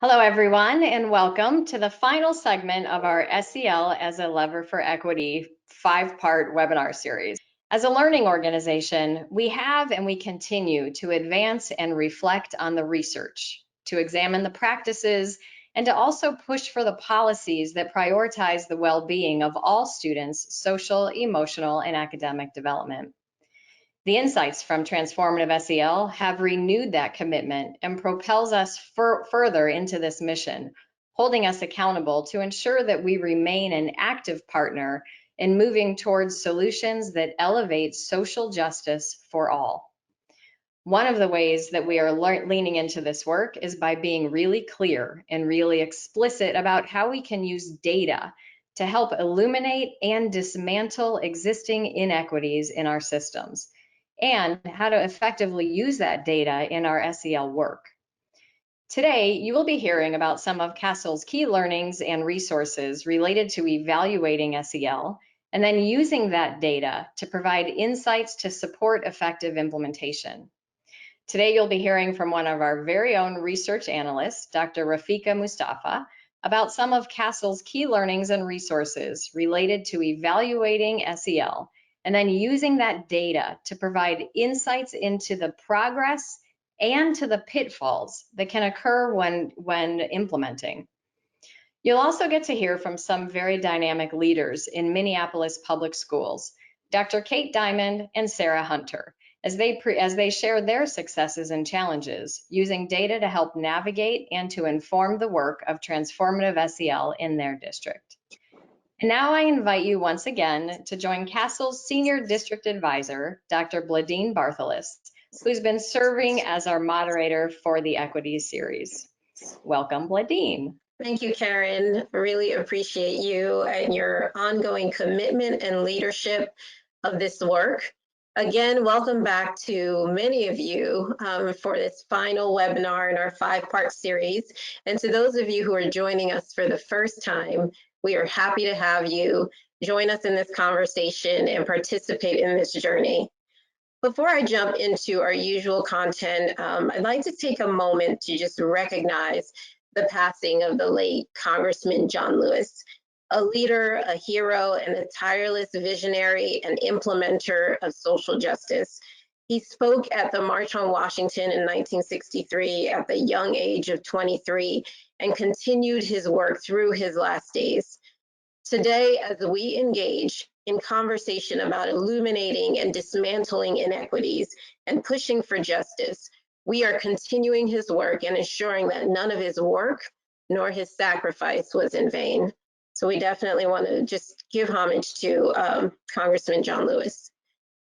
Hello, everyone, and welcome to the final segment of our SEL as a Lever for Equity 5-part webinar series. As a learning organization, we have and we continue to advance and reflect on the research, to examine the practices, and to also push for the policies that prioritize the well-being of all students' social, emotional, and academic development. The insights from Transformative SEL have renewed that commitment and propels us further into this mission, holding us accountable to ensure that we remain an active partner in moving towards solutions that elevate social justice for all. One of the ways that we are leaning into this work is by being really clear and really explicit about how we can use data to help illuminate and dismantle existing inequities in our systems, and how to effectively use that data in our SEL work. Today, you will be hearing about some of CASEL's key learnings and resources related to evaluating SEL, and then using that data to provide insights to support effective implementation. Today, you'll be hearing from one of our very own research analysts, Dr. Rafika Mustafa, about some of CASEL's key learnings and resources related to evaluating SEL, and then using that data to provide insights into the progress and to the pitfalls that can occur when implementing. You'll also get to hear from some very dynamic leaders in Minneapolis Public Schools, Dr. Kate Diamond and Sarah Hunter, as they share their successes and challenges using data to help navigate and to inform the work of Transformative SEL in their district. And now I invite you once again to join CASEL's Senior District Advisor, Dr. Bladine Bartholis, who's been serving as our moderator for the Equities series. Welcome, Bladine. Thank you, Karen. I really appreciate you and your ongoing commitment and leadership of this work. Again, welcome back to many of you for this final webinar in our 5-part series. And to those of you who are joining us for the first time, we are happy to have you join us in this conversation and participate in this journey. Before I jump into our usual content, I'd like to take a moment to just recognize the passing of the late Congressman John Lewis, a leader, a hero, and a tireless visionary and implementer of social justice. He spoke at the March on Washington in 1963 at the young age of 23 and continued his work through his last days. Today, as we engage in conversation about illuminating and dismantling inequities and pushing for justice, we are continuing his work and ensuring that none of his work nor his sacrifice was in vain. So we definitely want to just give homage to Congressman John Lewis.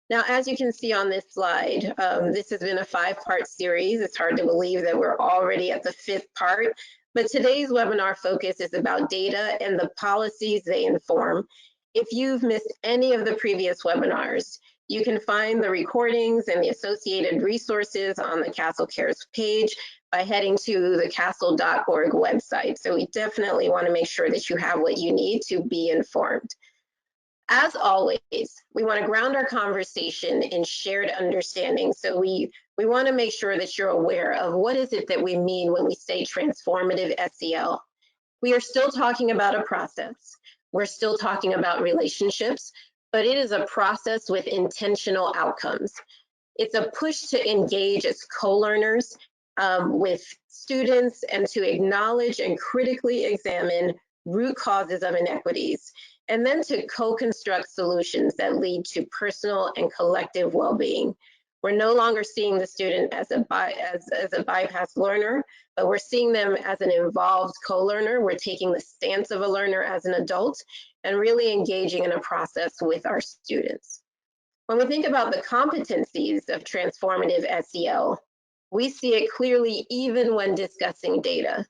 Now, as you can see on this slide, this has been a 5-part series. It's hard to believe that we're already at the 5th part, but today's webinar focus is about data and the policies they inform. If you've missed any of the previous webinars, you can find the recordings and the associated resources on the CASEL Cares page by heading to the casel.org website. So we definitely want to make sure that you have what you need to be informed. As always, we want to ground our conversation in shared understanding. So we want to make sure that you're aware of what is it that we mean when we say transformative SEL. We are still talking about a process. We're still talking about relationships, but it is a process with intentional outcomes. It's a push to engage as co-learners with students and to acknowledge and critically examine root causes of inequities, and then to co-construct solutions that lead to personal and collective well-being. We're no longer seeing the student as a bypass learner, but we're seeing them as an involved co-learner. We're taking the stance of a learner as an adult and really engaging in a process with our students. When we think about the competencies of transformative SEL, we see it clearly even when discussing data.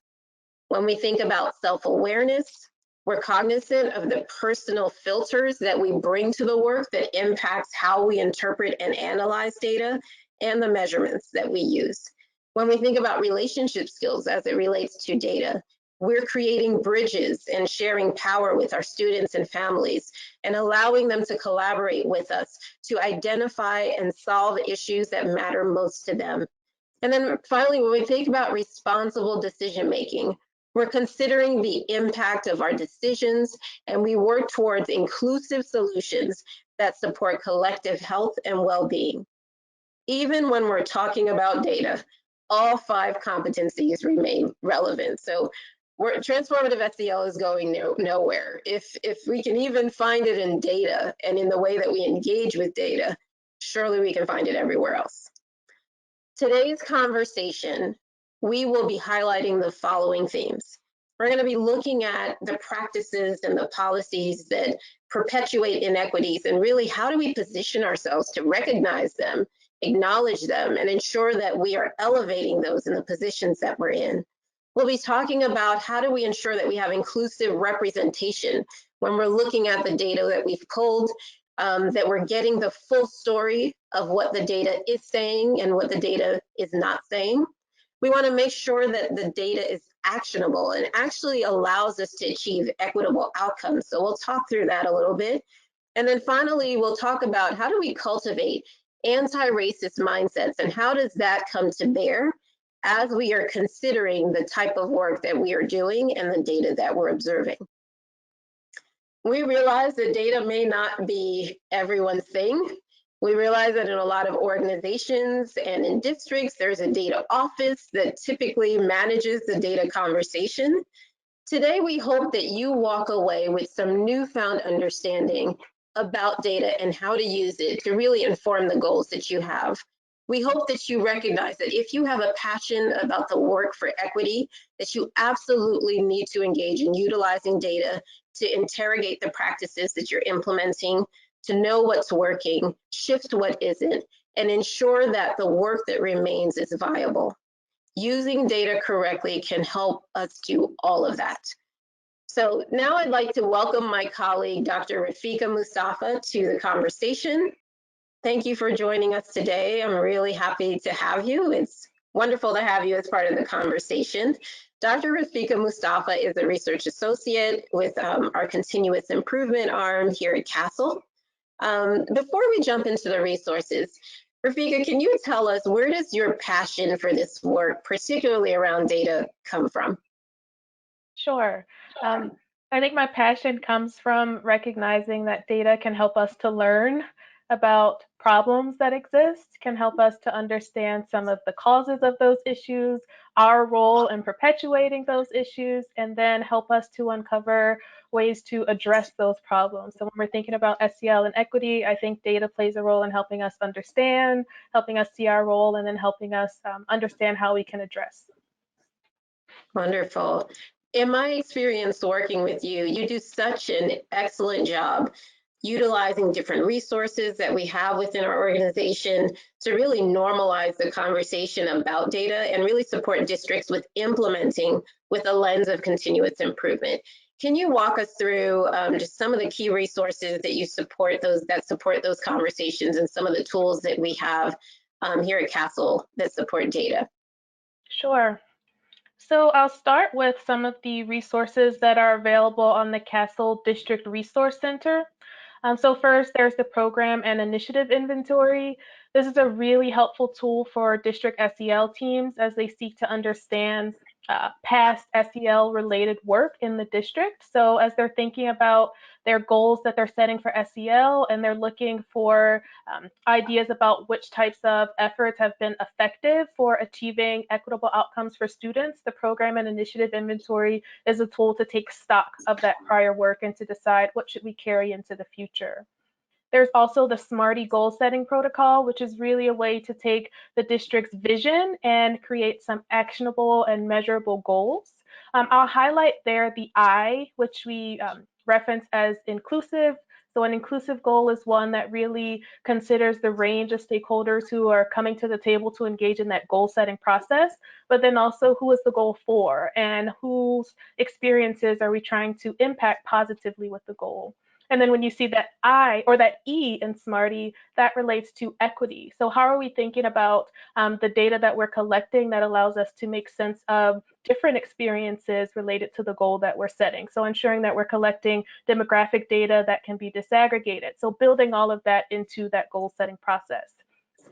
When we think about self-awareness, we're cognizant of the personal filters that we bring to the work that impacts how we interpret and analyze data and the measurements that we use. When we think about relationship skills as it relates to data, we're creating bridges and sharing power with our students and families and allowing them to collaborate with us to identify and solve issues that matter most to them. And then finally, when we think about responsible decision making, we're considering the impact of our decisions, and we work towards inclusive solutions that support collective health and well-being. Even when we're talking about data, all 5 competencies remain relevant. So transformative SEL is going nowhere. If we can even find it in data and in the way that we engage with data, surely we can find it everywhere else. Today's conversation, we will be highlighting the following themes. We're going to be looking at the practices and the policies that perpetuate inequities, and really how do we position ourselves to recognize them, acknowledge them, and ensure that we are elevating those in the positions that we're in. We'll be talking about how do we ensure that we have inclusive representation when we're looking at the data that we've pulled, that we're getting the full story of what the data is saying and what the data is not saying. We want to make sure that the data is actionable and actually allows us to achieve equitable outcomes. So we'll talk through that a little bit. And then finally, we'll talk about how do we cultivate anti-racist mindsets and how does that come to bear as we are considering the type of work that we are doing and the data that we're observing. We realize that data may not be everyone's thing. We realize that in a lot of organizations and in districts, there's a data office that typically manages the data conversation. Today, we hope that you walk away with some newfound understanding about data and how to use it to really inform the goals that you have. We hope that you recognize that if you have a passion about the work for equity, that you absolutely need to engage in utilizing data to interrogate the practices that you're implementing, to know what's working, shift what isn't, and ensure that the work that remains is viable. Using data correctly can help us do all of that. So now I'd like to welcome my colleague, Dr. Rafika Mustafa, to the conversation. Thank you for joining us today. I'm really happy to have you. It's wonderful to have you as part of the conversation. Dr. Rafika Mustafa is a research associate with our continuous improvement arm here at CASEL. Before we jump into the resources, Rafika, can you tell us, where does your passion for this work, particularly around data, come from? Sure. I think my passion comes from recognizing that data can help us to learn about problems that exist, can help us to understand some of the causes of those issues, our role in perpetuating those issues, and then help us to uncover ways to address those problems. So when we're thinking about SEL and equity, I think data plays a role in helping us understand, helping us see our role, and then helping us understand how we can address. Wonderful. In my experience working with you, you do such an excellent job utilizing different resources that we have within our organization to really normalize the conversation about data and really support districts with implementing with a lens of continuous improvement. Can you walk us through just some of the key resources that you support those conversations and some of the tools that we have here at CASEL that support data? Sure. So I'll start with some of the resources that are available on the CASEL District Resource Center. So first, there's the Program and Initiative Inventory. This is a really helpful tool for district SEL teams as they seek to understand past SEL related work in the district. So as they're thinking about their goals that they're setting for SEL and they're looking for ideas about which types of efforts have been effective for achieving equitable outcomes for students, the Program and Initiative Inventory is a tool to take stock of that prior work and to decide what should we carry into the future. There's also the SMARTY goal setting protocol, which is really a way to take the district's vision and create some actionable and measurable goals. I'll highlight there the I, which we reference as inclusive. So an inclusive goal is one that really considers the range of stakeholders who are coming to the table to engage in that goal setting process, but then also who is the goal for and whose experiences are we trying to impact positively with the goal. And then when you see that I or that E in SMARTY, that relates to equity. So how are we thinking about the data that we're collecting that allows us to make sense of different experiences related to the goal that we're setting? So ensuring that we're collecting demographic data that can be disaggregated. So building all of that into that goal setting process.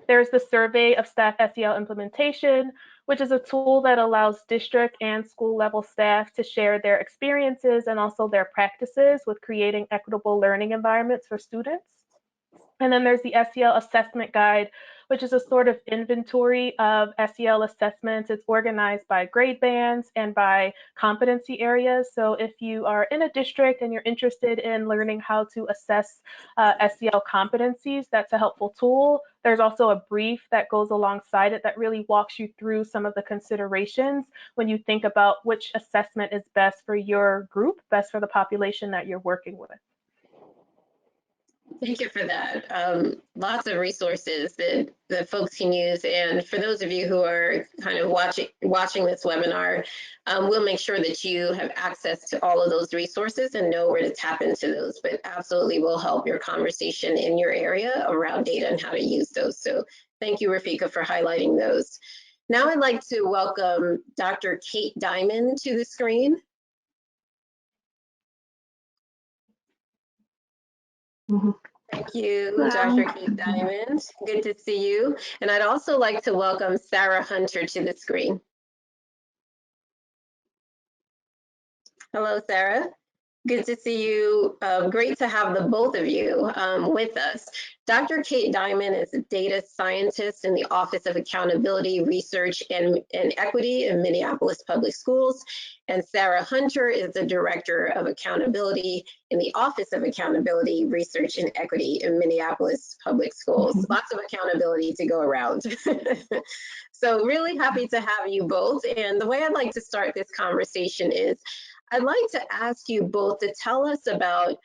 There's the Survey of Staff SEL Implementation, which is a tool that allows district and school level staff to share their experiences and also their practices with creating equitable learning environments for students. And then there's the SEL Assessment Guide, which is a sort of inventory of SEL assessments. It's organized by grade bands and by competency areas. So if you are in a district and you're interested in learning how to assess SEL competencies, that's a helpful tool. There's also a brief that goes alongside it that really walks you through some of the considerations when you think about which assessment is best for your group, best for the population that you're working with. Thank you for that. Lots of resources that folks can use. And for those of you who are kind of watching this webinar, we'll make sure that you have access to all of those resources and know where to tap into those, but absolutely will help your conversation in your area around data and how to use those. So thank you, Rafika, for highlighting those. Now I'd like to welcome Dr. Kate Diamond to the screen. Thank you, Dr. Kate Diamond. Good to see you. And I'd also like to welcome Sarah Hunter to the screen. Hello, Sarah. Good to see you. Great to have the both of you with us. Dr. Kate Diamond is a data scientist in the Office of Accountability, Research, and Equity in Minneapolis Public Schools. And Sarah Hunter is the Director of Accountability in the Office of Accountability, Research, and Equity in Minneapolis Public Schools. Lots of accountability to go around. So really happy to have you both. And the way I'd like to start this conversation is, I'd like to ask you both to tell us about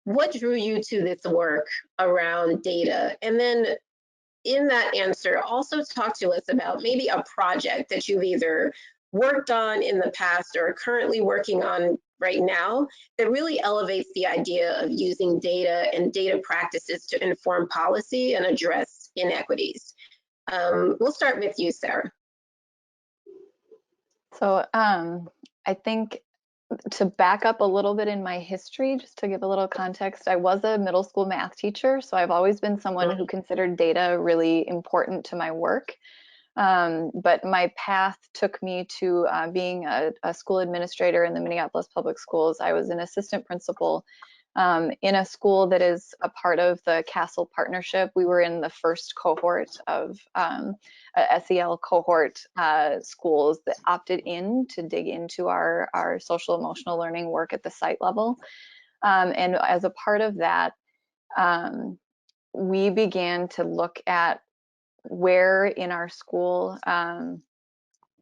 what drew you to this work around data. And then in that answer, also talk to us about maybe a project that you've either worked on in the past or are currently working on right now that really elevates the idea of using data and data practices to inform policy and address inequities. We'll start with you, Sarah. So I think, to back up a little bit in my history, just to give a little context, I was a middle school math teacher, so I've always been someone who considered data really important to my work. But my path took me to being a school administrator in the Minneapolis Public Schools. I was an assistant principal in a school that is a part of the CASEL partnership. We were in the first cohort of a SEL cohort schools that opted in to dig into our social emotional learning work at the site level. And as a part of that, we began to look at where in our school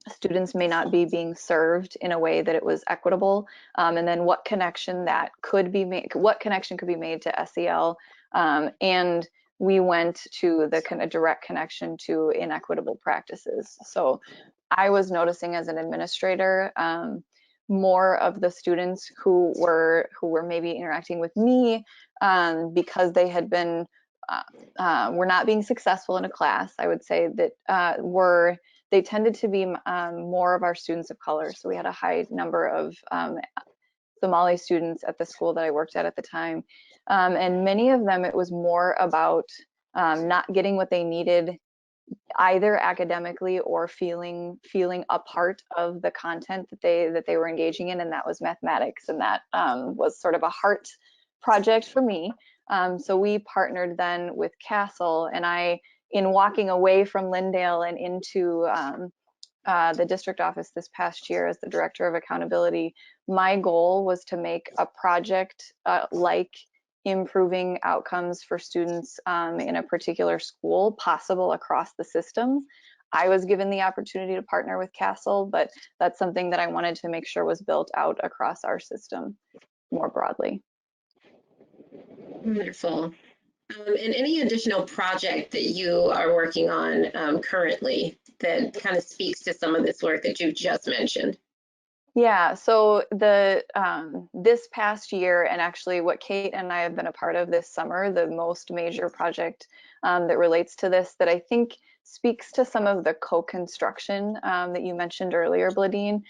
students may not be being served in a way that it was equitable, and then what connection that could be made, what connection could be made to SEL, and we went to the kind of direct connection to inequitable practices. So I was noticing as an administrator, more of the students who were maybe interacting with me because they had been were not being successful in a class. I would say that they tended to be more of our students of color. So we had a high number of Somali students at the school that I worked at the time. And many of them, it was more about not getting what they needed, either academically or feeling a part of the content that they were engaging in, and that was mathematics. And that was sort of a heart project for me. So we partnered then with CASEL, and in walking away from Lindale and into the district office this past year as the director of accountability, my goal was to make a project like improving outcomes for students in a particular school possible across the system. I was given the opportunity to partner with CASEL, but that's something that I wanted to make sure was built out across our system more broadly. Wonderful. And any additional project that you are working on currently that kind of speaks to some of this work that you've just mentioned? Yeah, so this past year, and actually what Kate and I have been a part of this summer, the most major project that relates to this that I think speaks to some of the co-construction that you mentioned earlier, Bladine,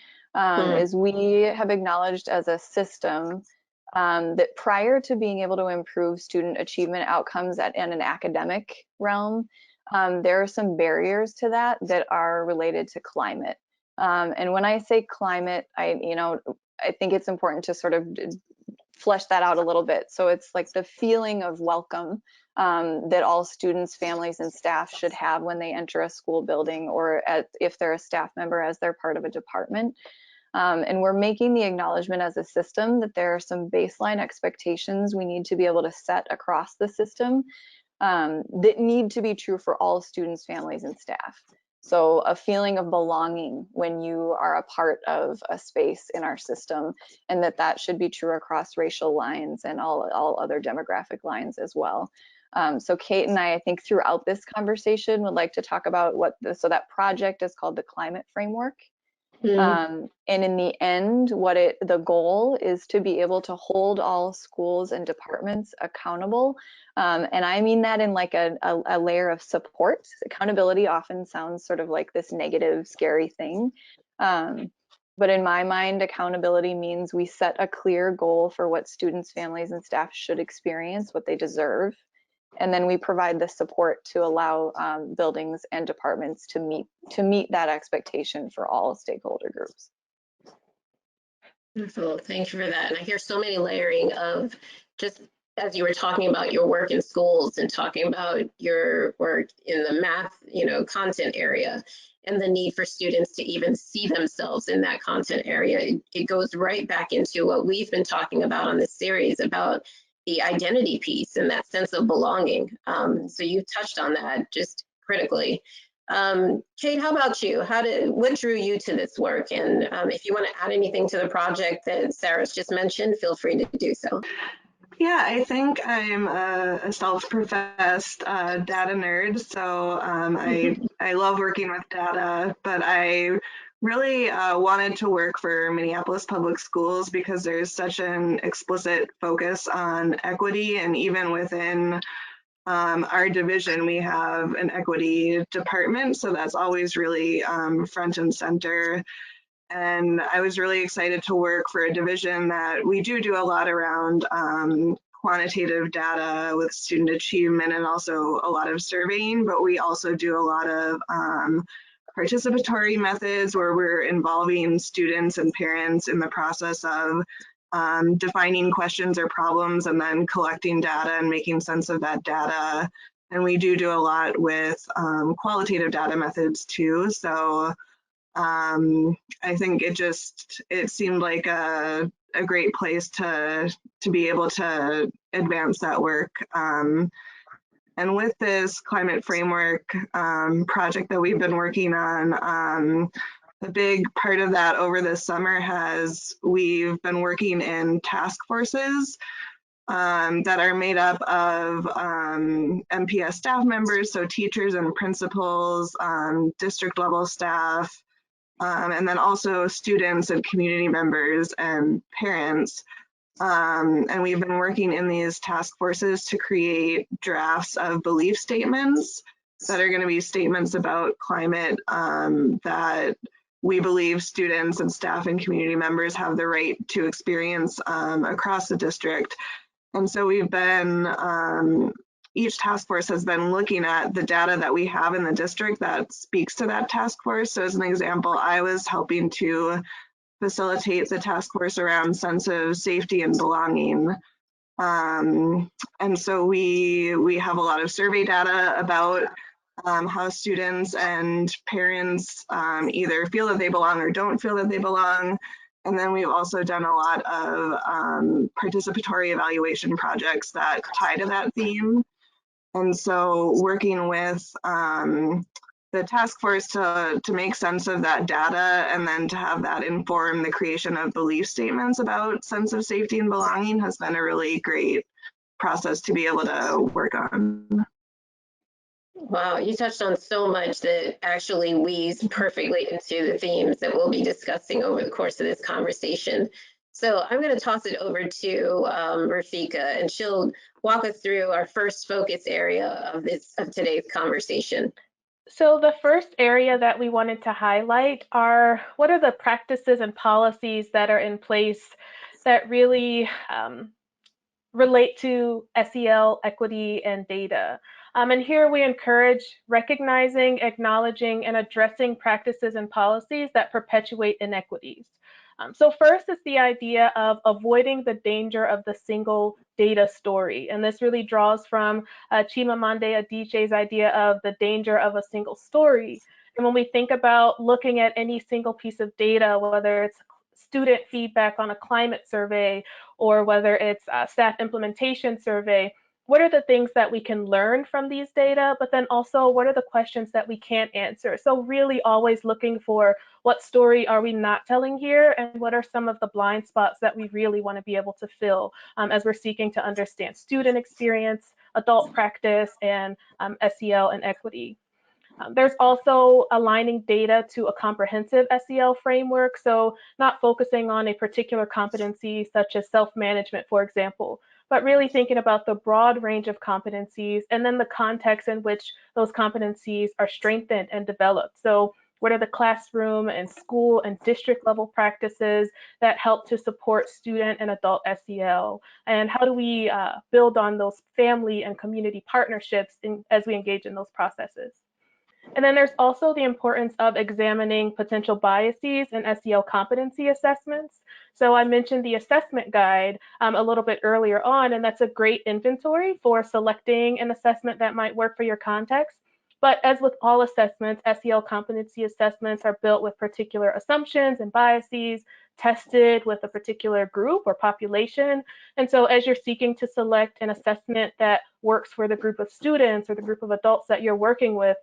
is we have acknowledged as a system that prior to being able to improve student achievement outcomes in an academic realm, there are some barriers to that that are related to climate. And when I say climate, I think it's important to sort of flesh that out a little bit. So it's like the feeling of welcome that all students, families, and staff should have when they enter a school building, or if they're a staff member as they're part of a department. And we're making the acknowledgement as a system that there are some baseline expectations we need to be able to set across the system that need to be true for all students, families, and staff. So a feeling of belonging when you are a part of a space in our system, and that should be true across racial lines and all other demographic lines as well. So Kate and I think throughout this conversation would like to talk about so that project is called the Climate Framework. And in the end, the goal is to be able to hold all schools and departments accountable. And I mean that in like a layer of support. Accountability often sounds sort of like this negative, scary thing. But in my mind, accountability means we set a clear goal for what students, families, and staff should experience, what they deserve. And then we provide the support to allow buildings and departments to meet that expectation for all stakeholder groups. Wonderful, thank you for that. And I hear so many layering of, just as you were talking about your work in schools and talking about your work in the math, content area, and the need for students to even see themselves in that content area. It goes right back into what we've been talking about on this series about the identity piece and that sense of belonging. So you touched on that just critically. Kate, how about you? What drew you to this work? And if you want to add anything to the project that Sarah's just mentioned, feel free to do so. Yeah, I think I'm a self-professed data nerd, so I love working with data, but I really wanted to work for Minneapolis Public Schools because there's such an explicit focus on equity, and even within our division, we have an equity department, so that's always really front and center. And I was really excited to work for a division that we do a lot around quantitative data with student achievement and also a lot of surveying, but we also do a lot of participatory methods where we're involving students and parents in the process of defining questions or problems and then collecting data and making sense of that data. And we do a lot with qualitative data methods too. So I think it seemed like a great place to be able to advance that work. And with this climate framework project that we've been working on, a big part of that over this summer we've been working in task forces that are made up of MPS staff members, so teachers and principals, district level staff, and then also students and community members and parents. And we've been working in these task forces to create drafts of belief statements that are going to be statements about climate that we believe students and staff and community members have the right to experience across the district. And so we've been, each task force has been looking at the data that we have in the district that speaks to that task force. So as an example, I was helping to facilitate the task force around sense of safety and belonging. And so we have a lot of survey data about how students and parents either feel that they belong or don't feel that they belong. And then we've also done a lot of participatory evaluation projects that tie to that theme. And so working with the task force to make sense of that data and then to have that inform the creation of belief statements about sense of safety and belonging has been a really great process to be able to work on. Wow, you touched on so much that actually weaves perfectly into the themes that we'll be discussing over the course of this conversation. So I'm going to toss it over to Rafika, and she'll walk us through our first focus area of today's conversation. So the first area that we wanted to highlight are what are the practices and policies that are in place that really relate to SEL, equity, and data. And here we encourage recognizing, acknowledging, and addressing practices and policies that perpetuate inequities. So first is the idea of avoiding the danger of the single data story. And this really draws from Chimamanda Adichie's idea of the danger of a single story. And when we think about looking at any single piece of data, whether it's student feedback on a climate survey or whether it's a staff implementation survey, what are the things that we can learn from these data, but then also what are the questions that we can't answer? So really always looking for what story are we not telling here, and what are some of the blind spots that we really want to be able to fill as we're seeking to understand student experience, adult practice, and SEL and equity. There's also aligning data to a comprehensive SEL framework, so not focusing on a particular competency such as self-management, for example, but really thinking about the broad range of competencies and then the context in which those competencies are strengthened and developed. So what are the classroom and school and district level practices that help to support student and adult SEL? And how do we build on those family and community partnerships as we engage in those processes? And then there's also the importance of examining potential biases in SEL competency assessments. So I mentioned the assessment guide a little bit earlier on, and that's a great inventory for selecting an assessment that might work for your context. But as with all assessments, SEL competency assessments are built with particular assumptions and biases, tested with a particular group or population. And so as you're seeking to select an assessment that works for the group of students or the group of adults that you're working with,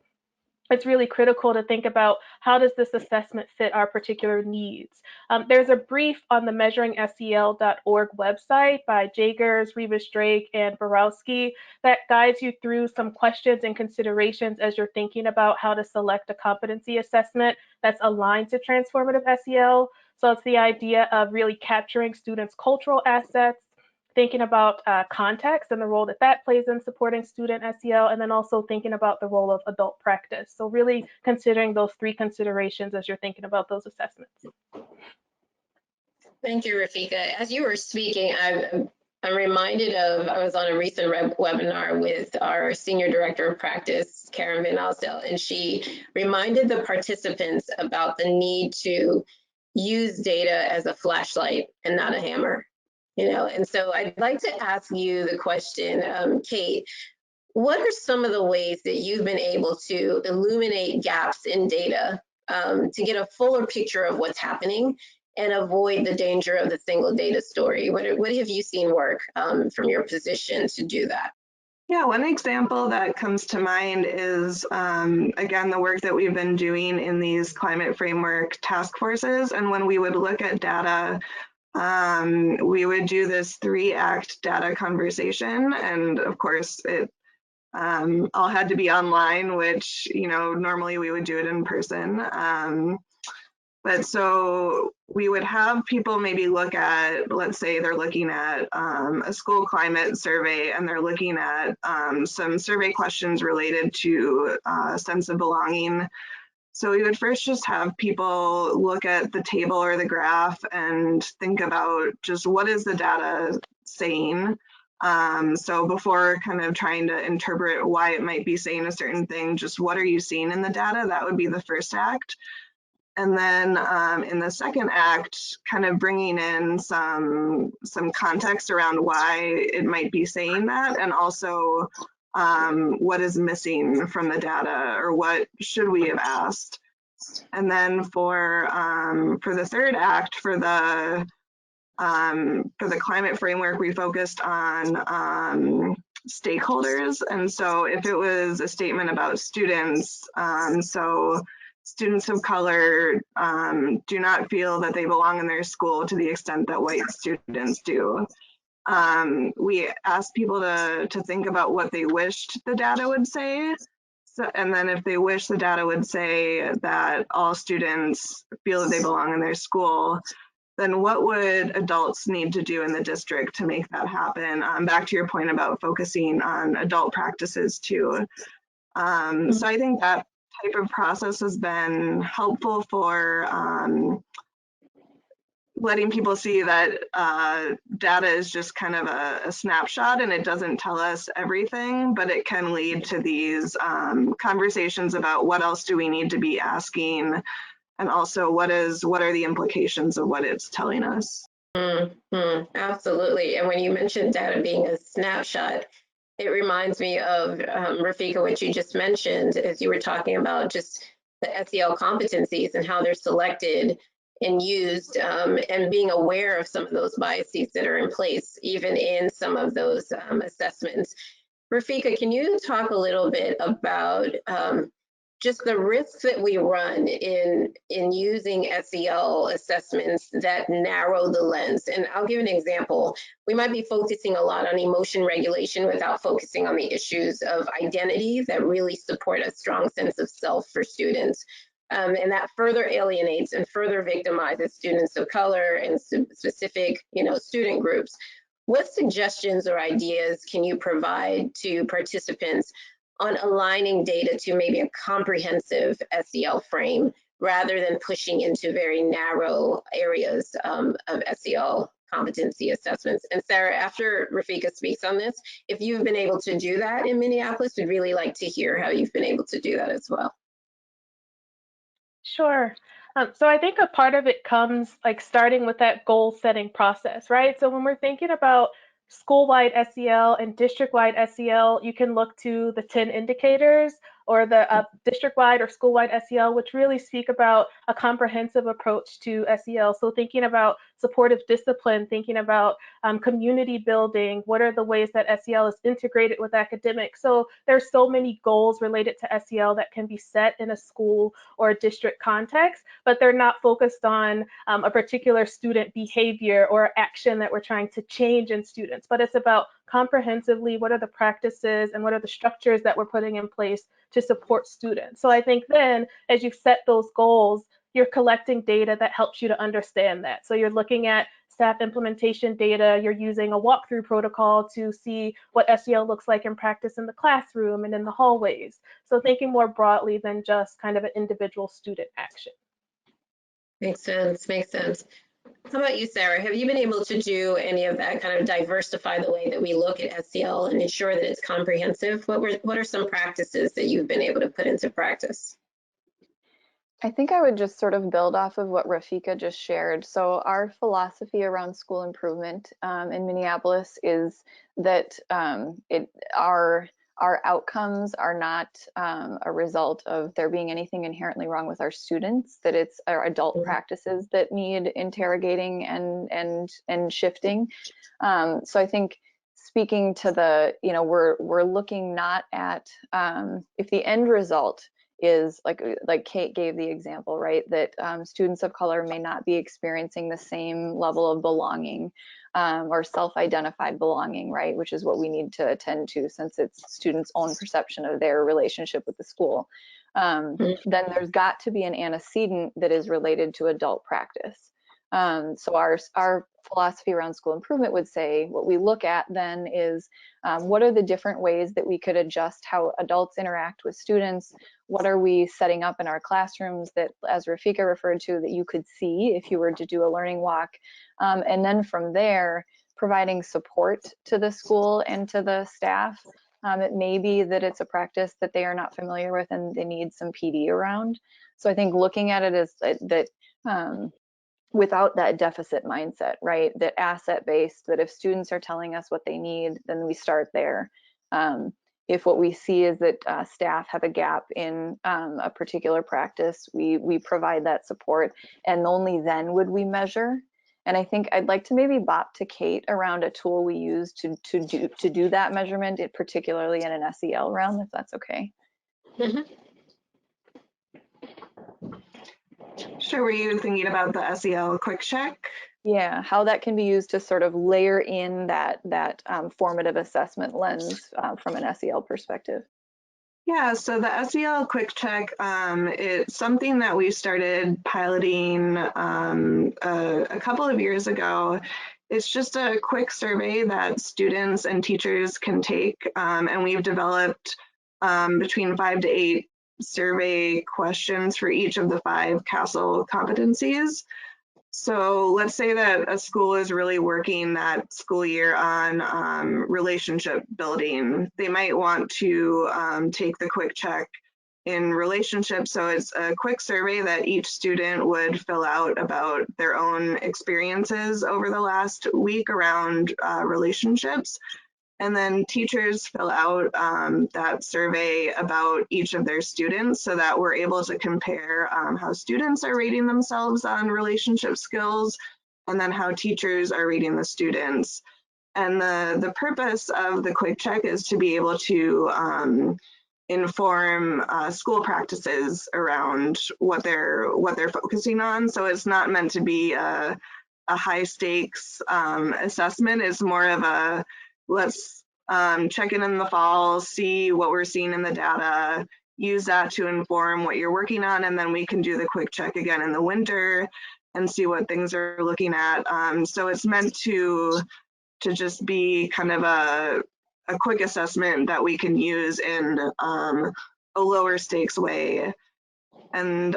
it's really critical to think about how does this assessment fit our particular needs. There's a brief on the measuringsel.org website by Jagers, Rivas-Drake, and Borowski that guides you through some questions and considerations as you're thinking about how to select a competency assessment that's aligned to transformative SEL. So it's the idea of really capturing students' cultural assets, thinking about context and the role that that plays in supporting student SEL, and then also thinking about the role of adult practice. So really considering those three considerations as you're thinking about those assessments. Thank you, Rafika. As you were speaking, I'm reminded of, I was on a recent webinar with our Senior Director of Practice, Karen Van Alstel, and she reminded the participants about the need to use data as a flashlight and not a hammer. You know, and so I'd like to ask you the question, Kate, what are some of the ways that you've been able to illuminate gaps in data to get a fuller picture of what's happening and avoid the danger of the single data story? What have you seen work from your position to do that? Yeah, one example that comes to mind is, again, the work that we've been doing in these climate framework task forces. And when we would look at data, we would do this 3-act data conversation, and of course it all had to be online, which, you know, normally we would do it in person. But so we would have people maybe look at, let's say they're looking at a school climate survey, and they're looking at some survey questions related to a sense of belonging. So we would first just have people look at the table or the graph and think about just what is the data saying. So before kind of trying to interpret why it might be saying a certain thing, just what are you seeing in the data? That would be the first act. And then in the second act, kind of bringing in some context around why it might be saying that, and also what is missing from the data, or what should we have asked. And then for the third act, for the climate framework, we focused on stakeholders. And so if it was a statement about students, so students of color do not feel that they belong in their school to the extent that white students do. We asked people to think about what they wished the data would say. So, and then if they wish the data would say that all students feel that they belong in their school, then what would adults need to do in the district to make that happen? Back to your point about focusing on adult practices too. So I think that type of process has been helpful for letting people see that data is just kind of a snapshot and it doesn't tell us everything, but it can lead to these conversations about what else do we need to be asking, and also what are the implications of what it's telling us. Absolutely. And when you mentioned data being a snapshot, it reminds me of Rafika, what you just mentioned as you were talking about just the SEL competencies and how they're selected and used, and being aware of some of those biases that are in place, even in some of those assessments. Rafika, can you talk a little bit about just the risks that we run in using SEL assessments that narrow the lens? And I'll give an example. We might be focusing a lot on emotion regulation without focusing on the issues of identity that really support a strong sense of self for students. And that further alienates and further victimizes students of color and specific, student groups. What suggestions or ideas can you provide to participants on aligning data to maybe a comprehensive SEL frame rather than pushing into very narrow areas of SEL competency assessments? And Sarah, after Rafika speaks on this, if you've been able to do that in Minneapolis, we'd really like to hear how you've been able to do that as well. Sure. So I think a part of it comes like starting with that goal setting process, right? So when we're thinking about school-wide SEL and district-wide SEL, you can look to the 10 indicators or the district-wide or school-wide SEL, which really speak about a comprehensive approach to SEL. So thinking about supportive discipline, thinking about community building, what are the ways that SEL is integrated with academics? So there's so many goals related to SEL that can be set in a school or a district context, but they're not focused on a particular student behavior or action that we're trying to change in students, but it's about comprehensively what are the practices and what are the structures that we're putting in place to support students. So I think then as you set those goals, you're collecting data that helps you to understand that. So you're looking at staff implementation data, you're using a walkthrough protocol to see what SEL looks like in practice in the classroom and in the hallways. So thinking more broadly than just kind of an individual student action. Makes sense, makes sense. How about you, Sarah? Have you been able to do any of that, kind of diversify the way that we look at SEL and ensure that it's comprehensive? What are some practices that you've been able to put into practice? I think I would just sort of build off of what Rafika just shared. So our philosophy around school improvement in Minneapolis is that our outcomes are not a result of there being anything inherently wrong with our students, that it's our adult practices that need interrogating and shifting. So I think speaking to the, we're looking not at if the end result is like Kate gave the example, right, that students of color may not be experiencing the same level of belonging or self-identified belonging, right, which is what we need to attend to since it's students' own perception of their relationship with the school. Then there's got to be an antecedent that is related to adult practice. So our philosophy around school improvement would say what we look at then is what are the different ways that we could adjust how adults interact with students? What are we setting up in our classrooms that, as Rafika referred to, that you could see if you were to do a learning walk? And then from there, providing support to the school and to the staff. It may be that it's a practice that they are not familiar with and they need some PD around. So I think looking at it as that without that deficit mindset, right? That asset-based, that if students are telling us what they need, then we start there. If what we see is that staff have a gap in a particular practice, we provide that support, and only then would we measure. And I think I'd like to maybe bop to Kate around a tool we use to do that measurement, particularly in an SEL realm, if that's okay. Sure, were you thinking about the SEL quick check? Yeah, how that can be used to sort of layer in that formative assessment lens from an SEL perspective. Yeah, so the SEL quick check, it's something that we started piloting a couple of years ago. It's just a quick survey that students and teachers can take, and we've developed between 5 to 8 survey questions for each of the 5 CASEL competencies. So let's say that a school is really working that school year on relationship building. They might want to take the quick check in relationships. So it's a quick survey that each student would fill out about their own experiences over the last week around relationships. And then teachers fill out that survey about each of their students so that we're able to compare how students are rating themselves on relationship skills and then how teachers are rating the students. And the purpose of the quick check is to be able to inform school practices around what they're focusing on. So it's not meant to be a high stakes assessment. It's more of a let's check in the fall, see what we're seeing in the data, use that to inform what you're working on, and then we can do the quick check again in the winter and see what things are looking at. So it's meant to just be kind of a quick assessment that we can use in a lower stakes way. And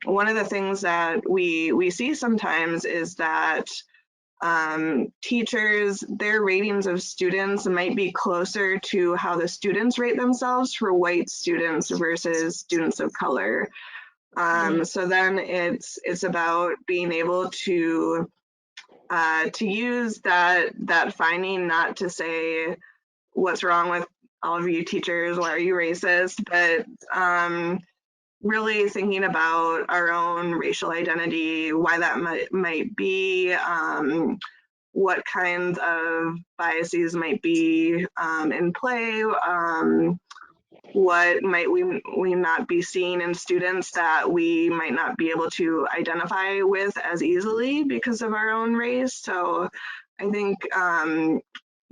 one of the things that we see sometimes is that teachers, their ratings of students might be closer to how the students rate themselves for white students versus students of color. So then it's about being able to use that finding, not to say what's wrong with all of you teachers, why are you racist, but really thinking about our own racial identity, why that might be, what kinds of biases might be in play, what might we not be seeing in students that we might not be able to identify with as easily because of our own race. So I think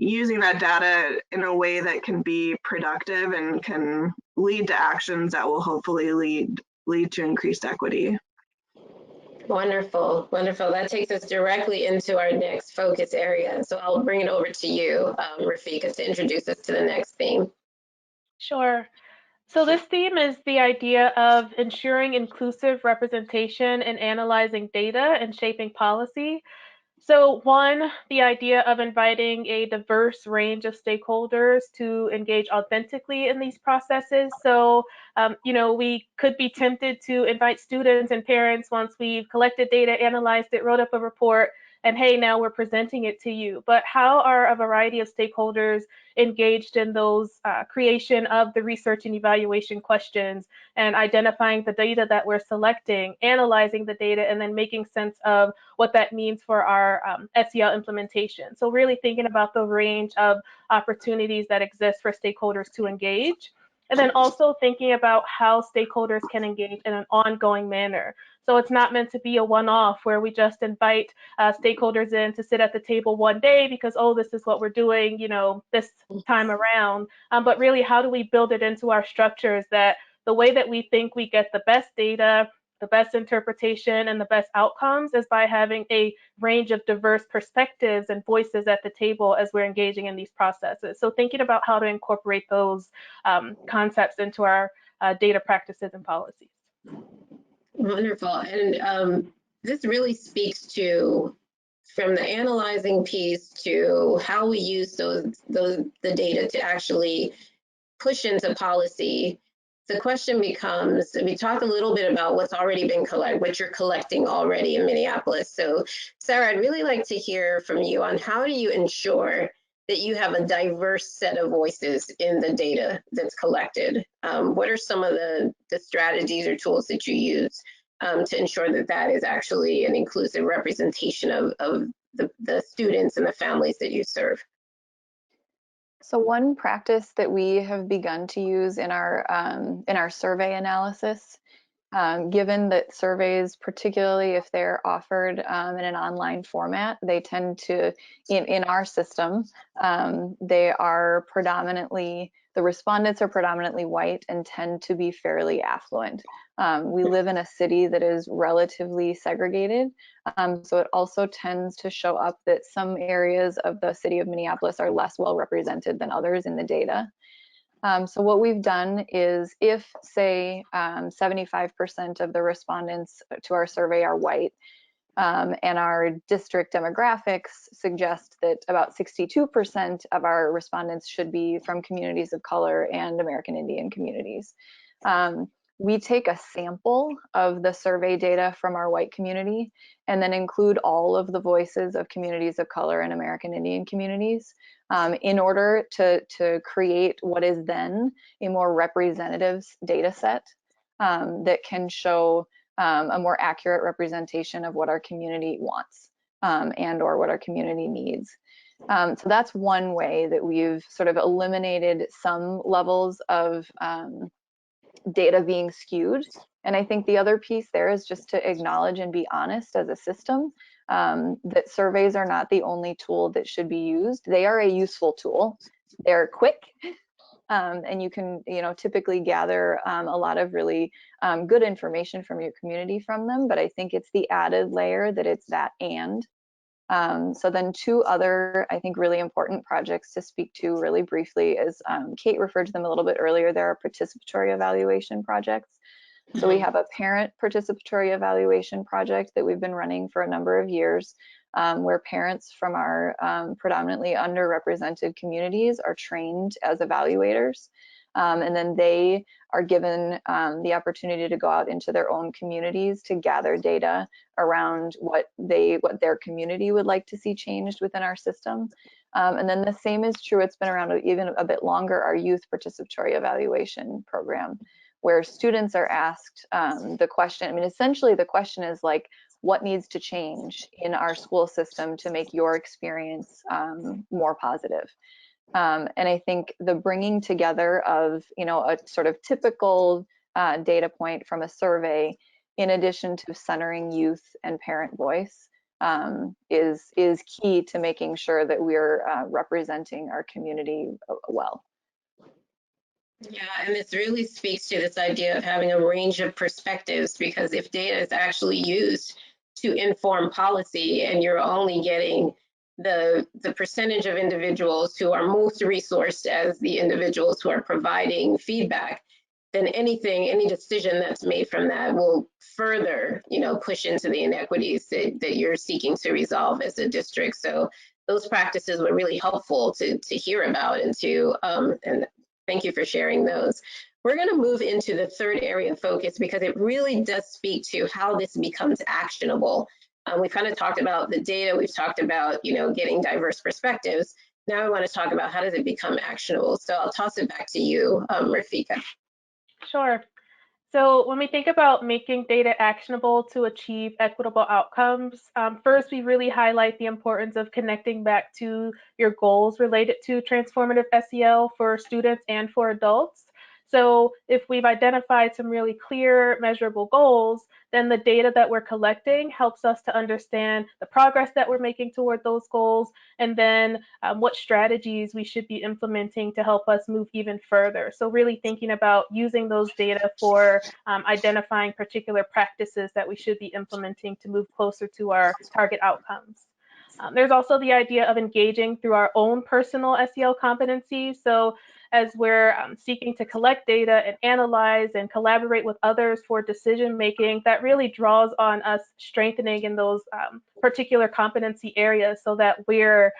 using that data in a way that can be productive and can lead to actions that will hopefully lead to increased equity. Wonderful, wonderful. That takes us directly into our next focus area. So I'll bring it over to you, Rafika, to introduce us to the next theme. Sure. So this theme is the idea of ensuring inclusive representation in analyzing data and shaping policy. So one, the idea of inviting a diverse range of stakeholders to engage authentically in these processes. So, we could be tempted to invite students and parents once we've collected data, analyzed it, wrote up a report, and hey, now we're presenting it to you. But how are a variety of stakeholders engaged in those creation of the research and evaluation questions and identifying the data that we're selecting, analyzing the data, and then making sense of what that means for our SEL implementation. So really thinking about the range of opportunities that exist for stakeholders to engage. And then also thinking about how stakeholders can engage in an ongoing manner. So it's not meant to be a one-off where we just invite stakeholders in to sit at the table one day because, oh, this is what we're doing, this time around. But really, how do we build it into our structures that the way that we think we get the best data, the best interpretation, and the best outcomes is by having a range of diverse perspectives and voices at the table as we're engaging in these processes. So thinking about how to incorporate those concepts into our data practices and policies. Wonderful. And this really speaks to, from the analyzing piece to how we use the data to actually push into policy. The question becomes, we talked a little bit about what's already been collected, what you're collecting already in Minneapolis. So Sarah, I'd really like to hear from you on how do you ensure that you have a diverse set of voices in the data that's collected? What are some of the strategies or tools that you use to ensure that that is actually an inclusive representation of the students and the families that you serve? So one practice that we have begun to use in our survey analysis, given that surveys, particularly if they're offered in an online format, they tend to, in our system, they are predominantly, the respondents are predominantly white and tend to be fairly affluent. We live in a city that is relatively segregated, so it also tends to show up that some areas of the city of Minneapolis are less well represented than others in the data. So what we've done is, if say 75% of the respondents to our survey are white, And our district demographics suggest that about 62% of our respondents should be from communities of color and American Indian communities. We take a sample of the survey data from our white community and then include all of the voices of communities of color and American Indian communities in order to create what is then a more representative data set that can show a more accurate representation of what our community wants and or what our community needs. So that's one way that we've sort of eliminated some levels of data being skewed. And I think the other piece there is just to acknowledge and be honest as a system that surveys are not the only tool that should be used. They are a useful tool. They're quick. And you can, typically gather a lot of really good information from your community from them. But I think it's the added layer that it's that and. So then two other, I think, really important projects to speak to really briefly is Kate referred to them a little bit earlier. There are participatory evaluation projects. So we have a parent participatory evaluation project that we've been running for a number of years, where parents from our predominantly underrepresented communities are trained as evaluators. And then they are given the opportunity to go out into their own communities to gather data around what their community would like to see changed within our system. And then the same is true, it's been around even a bit longer, our youth participatory evaluation program, where students are asked the question. I mean, essentially the question is like, what needs to change in our school system to make your experience more positive? And I think the bringing together of, a sort of typical data point from a survey, in addition to centering youth and parent voice, is key to making sure that we're representing our community well. Yeah, and this really speaks to this idea of having a range of perspectives, because if data is actually used to inform policy and you're only getting the percentage of individuals who are most resourced as the individuals who are providing feedback, then any decision that's made from that will further, push into the inequities that you're seeking to resolve as a district. So those practices were really helpful to hear about and and thank you for sharing those. We're going to move into the third area of focus because it really does speak to how this becomes actionable. We've kind of talked about the data, we've talked about, getting diverse perspectives. Now I want to talk about how does it become actionable. So I'll toss it back to you, Rafika. Sure. So when we think about making data actionable to achieve equitable outcomes, first, we really highlight the importance of connecting back to your goals related to transformative SEL for students and for adults. So if we've identified some really clear, measurable goals, then the data that we're collecting helps us to understand the progress that we're making toward those goals, and then what strategies we should be implementing to help us move even further. So really thinking about using those data for identifying particular practices that we should be implementing to move closer to our target outcomes. There's also the idea of engaging through our own personal SEL competencies. So as we're seeking to collect data and analyze and collaborate with others for decision making, that really draws on us strengthening in those particular competency areas so that we're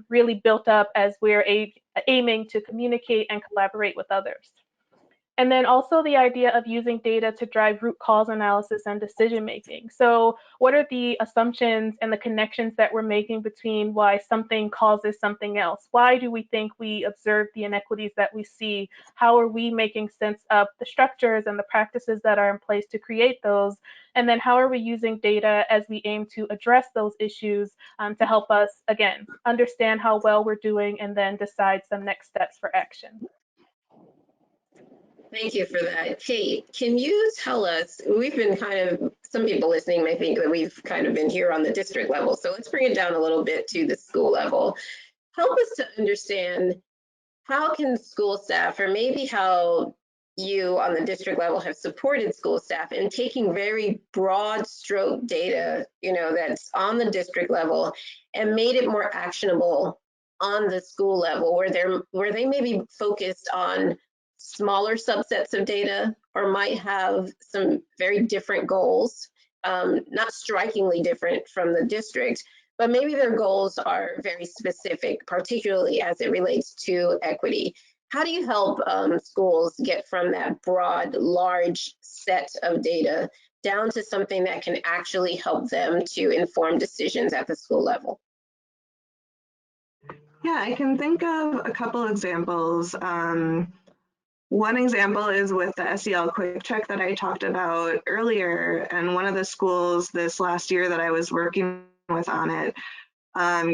really built up as we're aiming to communicate and collaborate with others. And then also the idea of using data to drive root cause analysis and decision making. So what are the assumptions and the connections that we're making between why something causes something else? Why do we think we observe the inequities that we see? How are we making sense of the structures and the practices that are in place to create those? And then how are we using data as we aim to address those issues to help us, again, understand how well we're doing and then decide some next steps for action? Thank you for that. Kate, can you tell us, we've been some people listening may think that we've kind of been here on the district level, so let's bring it down a little bit to the school level. Help us to understand how can school staff, or maybe how you on the district level have supported school staff in taking very broad stroke data, that's on the district level and made it more actionable on the school level, where they may be focused on smaller subsets of data or might have some very different goals, not strikingly different from the district, but maybe their goals are very specific, particularly as it relates to equity. How do you help schools get from that broad, large set of data down to something that can actually help them to inform decisions at the school level? Yeah, I can think of a couple examples. One example is with the SEL quick check that I talked about earlier, and one of the schools this last year that I was working with on it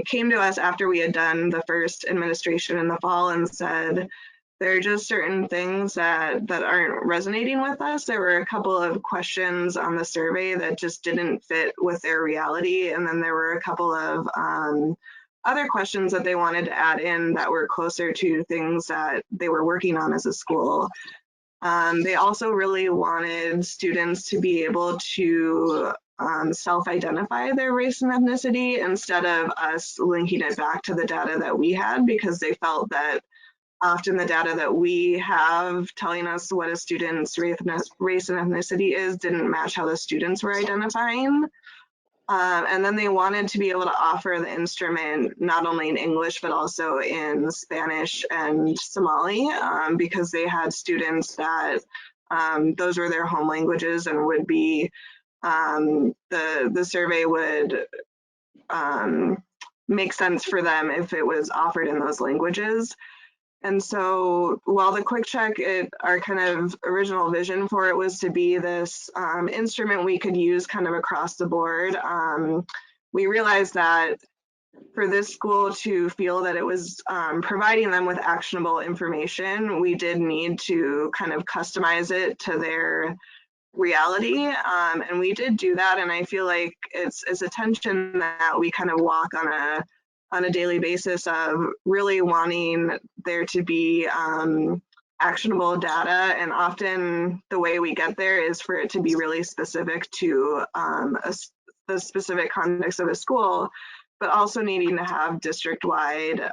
came to us after we had done the first administration in the fall and said, there are just certain things that aren't resonating with us. There were a couple of questions on the survey that just didn't fit with their reality, and then there were a couple of other questions that they wanted to add in that were closer to things that they were working on as a school. They also really wanted students to be able to self-identify their race and ethnicity instead of us linking it back to the data that we had, because they felt that often the data that we have telling us what a student's race and ethnicity is didn't match how the students were identifying. And then they wanted to be able to offer the instrument not only in English, but also in Spanish and Somali, because they had students that those were their home languages and would be, the survey would make sense for them if it was offered in those languages. And so while the quick check, our kind of original vision for it was to be this instrument we could use kind of across the board, we realized that for this school to feel that it was providing them with actionable information, we did need to kind of customize it to their reality. And we did do that. And I feel like it's a tension that we kind of walk on a daily basis of really wanting there to be actionable data. And often the way we get there is for it to be really specific to the specific context of a school, but also needing to have district-wide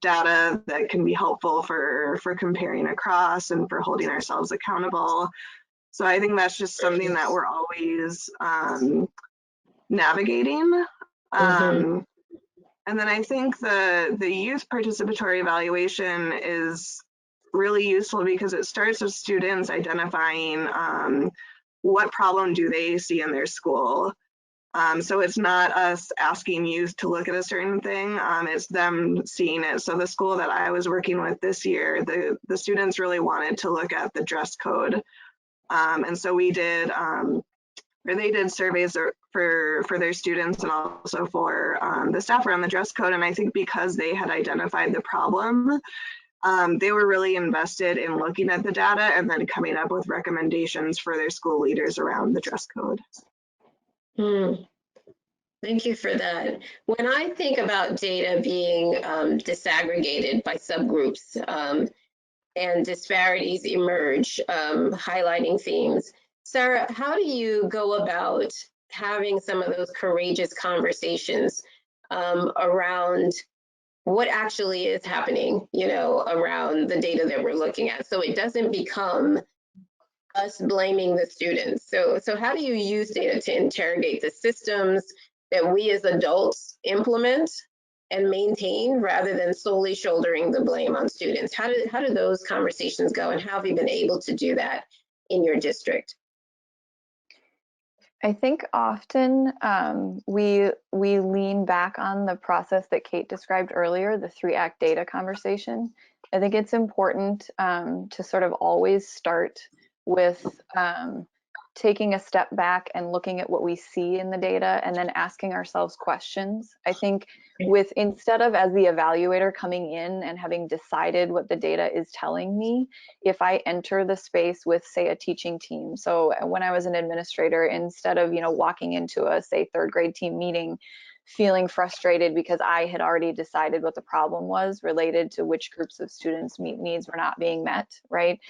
data that can be helpful for comparing across and for holding ourselves accountable. So I think that's just something that we're always navigating. And then I think the youth participatory evaluation is really useful because it starts with students identifying what problem do they see in their school. So it's not us asking youth to look at a certain thing, it's them seeing it. So the school that I was working with this year, the students really wanted to look at the dress code. And so we did, or they did surveys for their students and also for the staff around the dress code. And I think because they had identified the problem, they were really invested in looking at the data and then coming up with recommendations for their school leaders around the dress code. Thank you for that. When I think about data being disaggregated by subgroups and disparities emerge, highlighting themes, Sarah, how do you go about having some of those courageous conversations around what actually is happening, you know, around the data that we're looking at, so it doesn't become us blaming the students? So how do you use data to interrogate the systems that we as adults implement and maintain rather than solely shouldering the blame on students? How do those conversations go, and how have you been able to do that in your district? I think often we lean back on the process that Kate described earlier, the 3-act data conversation. I think it's important to sort of always start with taking a step back and looking at what we see in the data and then asking ourselves questions. I think instead of as the evaluator coming in and having decided what the data is telling me, if I enter the space with, say, a teaching team. So when I was an administrator, instead of, walking into a, say, 3rd grade team meeting, feeling frustrated because I had already decided what the problem was related to which groups of students' needs were not being met, right?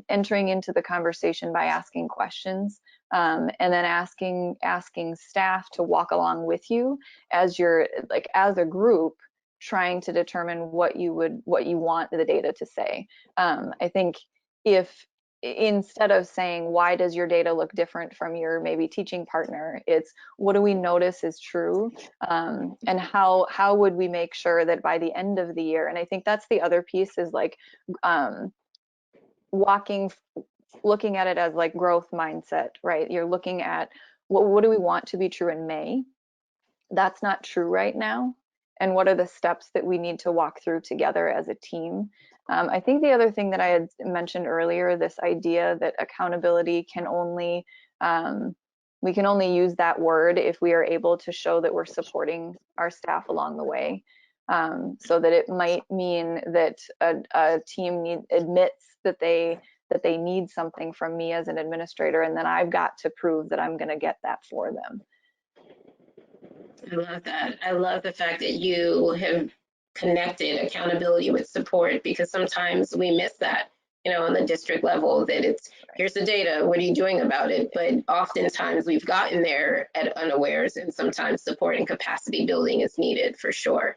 Entering into the conversation by asking questions, and then asking staff to walk along with you as you're, like, as a group, trying to determine what you want the data to say. I think if instead of saying, why does your data look different from your maybe teaching partner, it's what do we notice is true, and how would we make sure that by the end of the year, and I think that's the other piece, is like looking at it as like growth mindset, right? You're looking at what do we want to be true in May? That's not true right now. And what are the steps that we need to walk through together as a team? I think the other thing that I had mentioned earlier, this idea that accountability can only, we can only use that word if we are able to show that we're supporting our staff along the way. So that it might mean that a team admits that they need something from me as an administrator, and then I've got to prove that I'm going to get that for them. I love that. I love the fact that you have connected accountability with support, because sometimes we miss that, on the district level, that it's, here's the data, what are you doing about it? But oftentimes we've gotten there at unawares, and sometimes support and capacity building is needed for sure.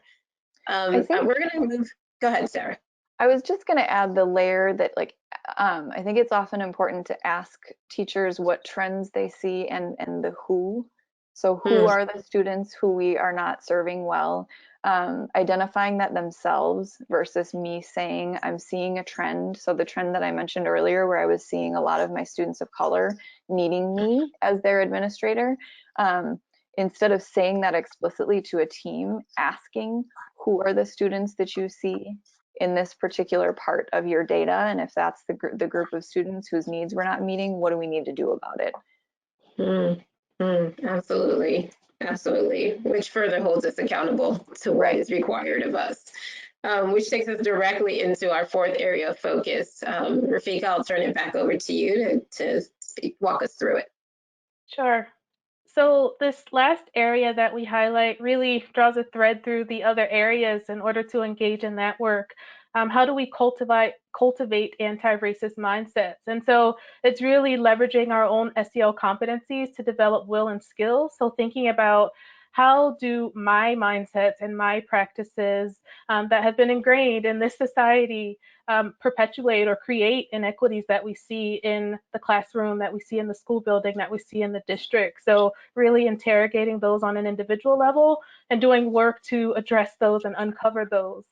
We're going to move. Go ahead, Sarah. I was just going to add the layer that, like, I think it's often important to ask teachers what trends they see and the who. So who are the students who we are not serving well? Identifying that themselves versus me saying I'm seeing a trend. So the trend that I mentioned earlier, where I was seeing a lot of my students of color needing me as their administrator, instead of saying that explicitly to a team, asking who are the students that you see in this particular part of your data, and if that's the group of students whose needs we're not meeting, what do we need to do about it? Absolutely, absolutely. Which further holds us accountable to what is required of us, which takes us directly into our fourth area of focus. Rafika, I'll turn it back over to you to walk us through it. Sure. So this last area that we highlight really draws a thread through the other areas in order to engage in that work. How do we cultivate anti-racist mindsets? And so it's really leveraging our own SEL competencies to develop will and skills. So thinking about how do my mindsets and my practices that have been ingrained in this society perpetuate or create inequities that we see in the classroom, that we see in the school building, that we see in the district. So really interrogating those on an individual level and doing work to address those and uncover those.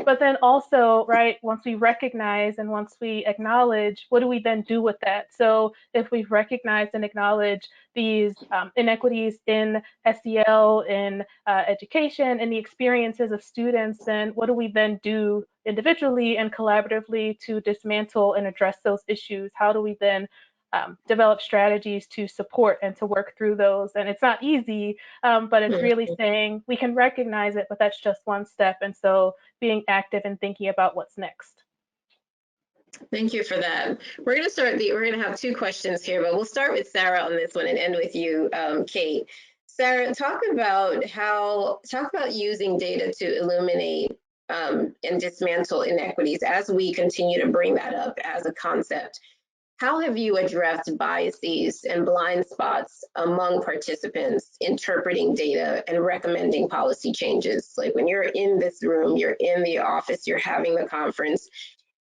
But then also, right, once we recognize and once we acknowledge, what do we then do with that? So if we've recognized and acknowledged these inequities in SEL, in education, in the experiences of students, then what do we then do individually and collaboratively to dismantle and address those issues? How do we then develop strategies to support and to work through those? And it's not easy, but it's really saying we can recognize it, but that's just one step. And so being active and thinking about what's next. Thank you for that. We're going to have two questions here, but we'll start with Sarah on this one and end with you, Kate. Sarah, talk about using data to illuminate and dismantle inequities as we continue to bring that up as a concept. How have you addressed biases and blind spots among participants interpreting data and recommending policy changes? Like when you're in this room, you're in the office, you're having the conference,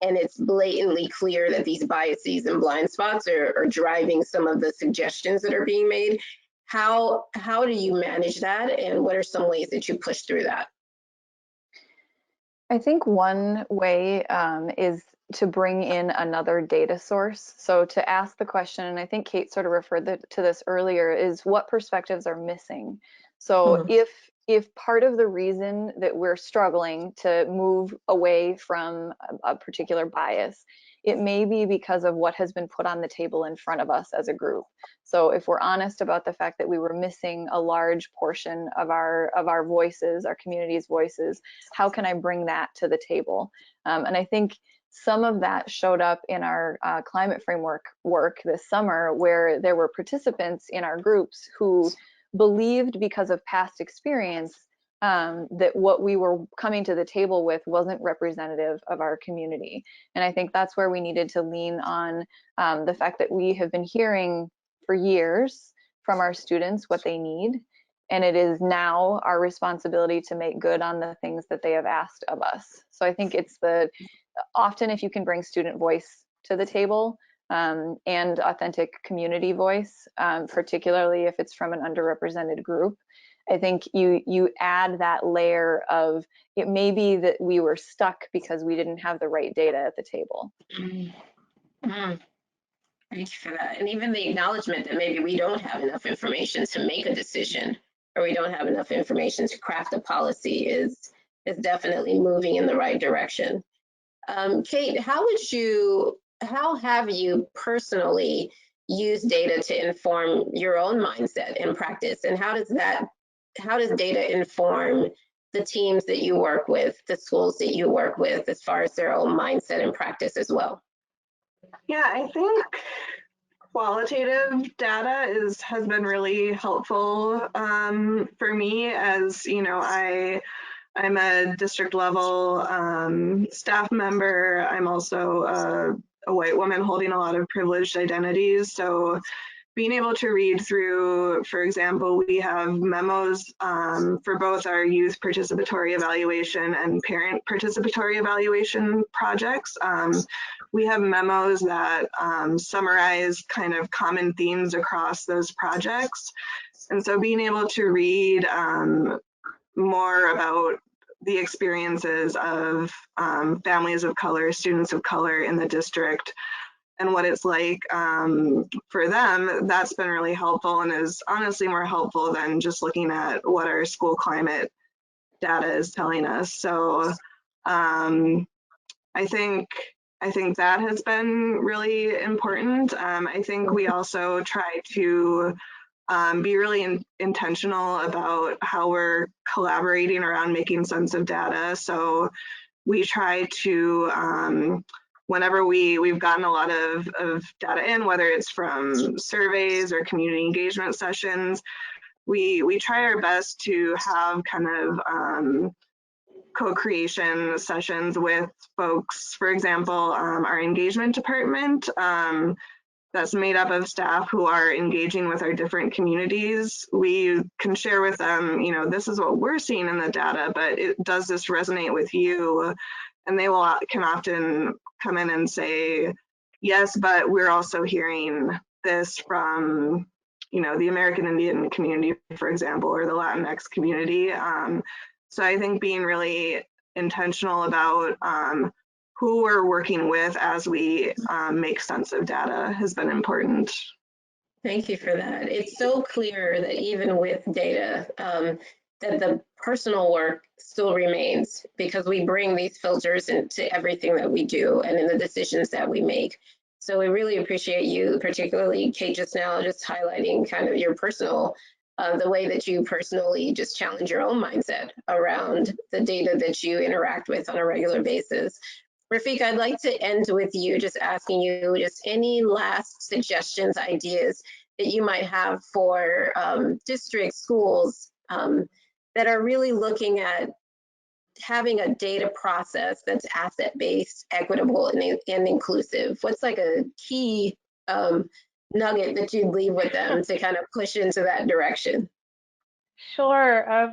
and it's blatantly clear that these biases and blind spots are driving some of the suggestions that are being made. How do you manage that, and what are some ways that you push through that? I think one way is to bring in another data source. So to ask the question, and I think Kate sort of referred to this earlier, is what perspectives are missing? So if part of the reason that we're struggling to move away from a particular bias, it may be because of what has been put on the table in front of us as a group. So if we're honest about the fact that we were missing a large portion of our voices, our community's voices, how can I bring that to the table? And I think some of that showed up in our climate framework work this summer, where there were participants in our groups who believed, because of past experience, that what we were coming to the table with wasn't representative of our community. And I think that's where we needed to lean on the fact that we have been hearing for years from our students what they need. And it is now our responsibility to make good on the things that they have asked of us. So I think it's often if you can bring student voice to the table, and authentic community voice, particularly if it's from an underrepresented group. I think you add that layer of, it may be that we were stuck because we didn't have the right data at the table. Mm-hmm. Thank you for that. And even the acknowledgement that maybe we don't have enough information to make a decision, or we don't have enough information to craft a policy is definitely moving in the right direction. Kate, how have you personally used data to inform your own mindset and practice? And how does data inform the teams that you work with, the schools that you work with, as far as their own mindset and practice as well? Yeah, I think qualitative data has been really helpful for me, as you know, I'm a district level staff member. I'm also a white woman holding a lot of privileged identities. So being able to read through, for example, we have memos for both our youth participatory evaluation and parent participatory evaluation projects. We have memos that summarize kind of common themes across those projects. And so being able to read more about the experiences of families of color, students of color in the district, and what it's like for them, that's been really helpful, and is honestly more helpful than just looking at what our school climate data is telling us. So I think that has been really important. I think we also try to be really intentional about how we're collaborating around making sense of data. So we try to, whenever we've gotten a lot of data in, whether it's from surveys or community engagement sessions, we try our best to have kind of co-creation sessions with folks. For example, our engagement department, that's made up of staff who are engaging with our different communities. We can share with them, you know, this is what we're seeing in the data, but does this resonate with you? And they can often come in and say, yes, but we're also hearing this from, you know, the American Indian community, for example, or the Latinx community. So I think being really intentional about who we're working with as we make sense of data has been important. Thank you for that. It's so clear that even with data, that the personal work still remains, because we bring these filters into everything that we do and in the decisions that we make. So we really appreciate you, particularly Kate, just now just highlighting kind of your personal, the way that you personally just challenge your own mindset around the data that you interact with on a regular basis. Rafiq, I'd like to end with you, just asking you just any last suggestions, ideas that you might have for district schools that are really looking at having a data process that's asset-based, equitable, and inclusive. What's like a key nugget that you'd leave with them to kind of push into that direction? Sure.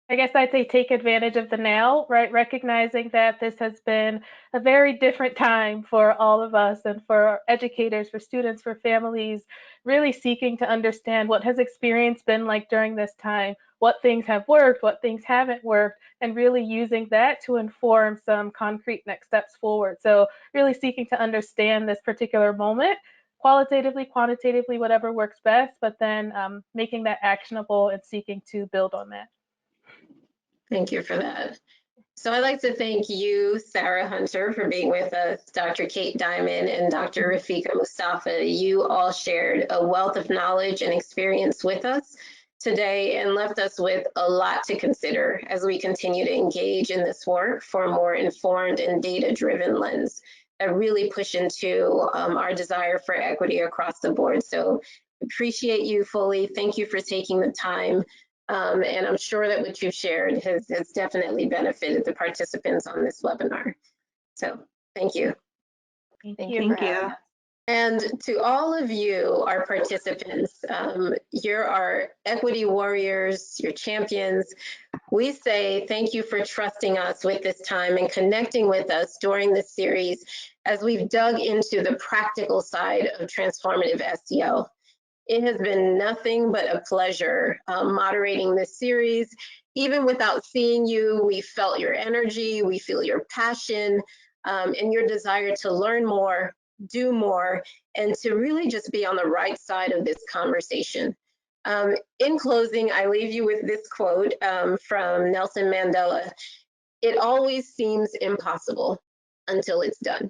I guess I'd say take advantage of the now, right? Recognizing that this has been a very different time for all of us, and for educators, for students, for families, really seeking to understand what has experience been like during this time, what things have worked, what things haven't worked, and really using that to inform some concrete next steps forward. So really seeking to understand this particular moment, qualitatively, quantitatively, whatever works best, but then making that actionable and seeking to build on that. Thank you for that. So I'd like to thank you, Sarah Hunter, for being with us, Dr. Kate Diamond, and Dr. Rafika Mustafa. You all shared a wealth of knowledge and experience with us today and left us with a lot to consider as we continue to engage in this work for a more informed and data-driven lens that really push into our desire for equity across the board. So appreciate you fully. Thank you for taking the time. And I'm sure that what you've shared has definitely benefited the participants on this webinar. So thank you. Thank you. Thank you. And to all of you, our participants, you're our equity warriors, your champions. We say thank you for trusting us with this time and connecting with us during this series as we've dug into the practical side of transformative SEL. It has been nothing but a pleasure moderating this series. Even without seeing you, we felt your energy, we feel your passion, and your desire to learn more, do more, and to really just be on the right side of this conversation. In closing, I leave you with this quote from Nelson Mandela: "It always seems impossible until it's done."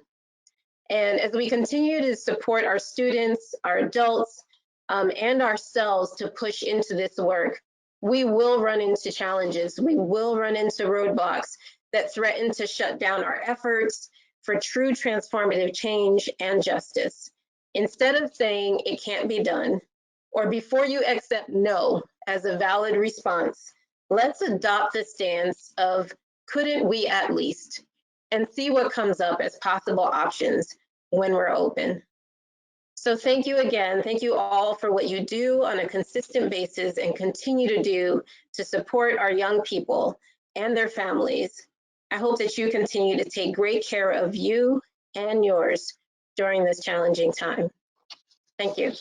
And as we continue to support our students, our adults, and ourselves to push into this work, we will run into challenges. We will run into roadblocks that threaten to shut down our efforts for true transformative change and justice. Instead of saying it can't be done, or before you accept no as a valid response, let's adopt the stance of couldn't we at least, and see what comes up as possible options when we're open. So thank you again. Thank you all for what you do on a consistent basis and continue to do to support our young people and their families. I hope that you continue to take great care of you and yours during this challenging time. Thank you.